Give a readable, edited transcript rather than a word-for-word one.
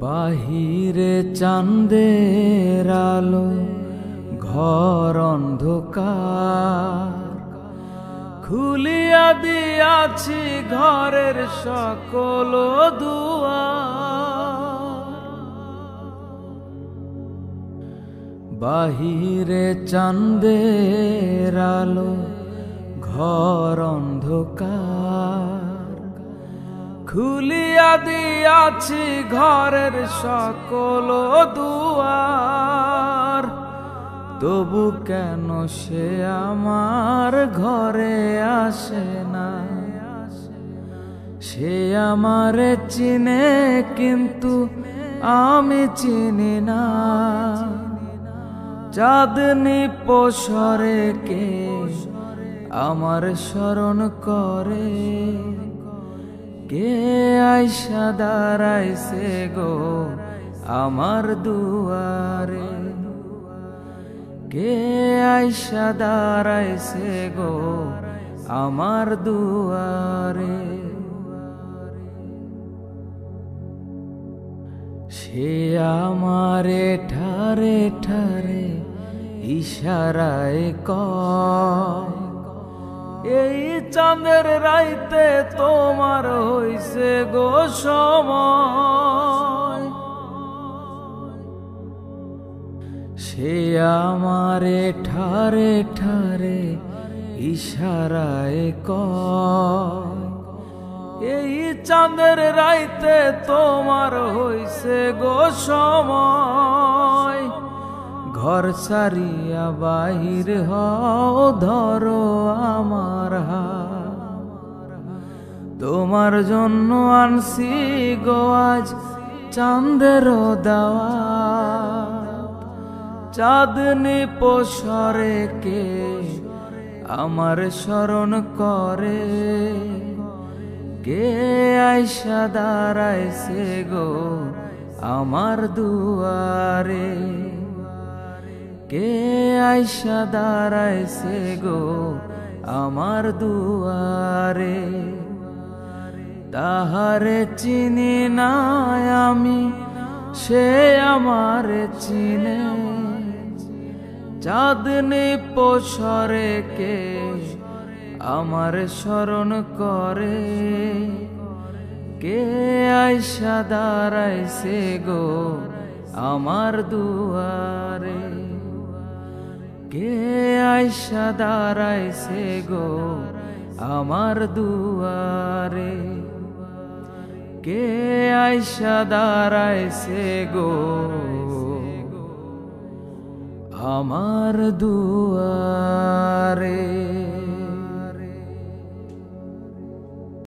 বাহিরে চাঁদের আলো, ঘর অন্ধকার। খুলিয়া দিয়াছি ঘরের সকল দুয়ার। বাহিরে চাঁদের আলো, ঘর অন্ধকার। খুলিয়া দিয়াছি ঘরের সকল দুয়ার। তবু কেন সে আমার ঘরে আসে না? সে আমারে চিনে কিন্তু আমি চিনি না। চাঁদনি পোষরে কে আমার স্মরণ করে? কে আইসা দাঁড়াইছে গো আমার দুয়ারে? কে আইসা দাঁড়াইছে গো আমার দুয়ারে? সে আমারে ঠারে ঠারে ইশারায় কয়, এই চাঁদের রাইতে তোমার হইছে গো সময়। সে আমারে ঠারে ঠারে ইশারায় কয়, এই চাঁদের রাইতে তোমার হইছে গো সময়। ঘর ছাড়িয়া বাহির হও, ধরো আমার হাত। তোমার জন্য আনছি গো আজ চাঁদের দাওয়াত। চাঁদনি পোষরে কে আমার স্মরণ করে? কে আইসা দাঁড়াইছে গো আমার দুয়ারে? কে আইসা দাঁড়াইছে গো আমার দুয়ারে? তাহারে চিনি না আমি, সে আমারে চিনে। চাঁদনি পোষরে কে আমার স্মরণ করে? কে আইসা দাঁড়াইছে গো আমার দুয়ারে? কে আইসা দাঁড়াইছে গো আমার দুয়ারে? কে আইসা দাঁড়াইছে গো আমার দুয়ারে?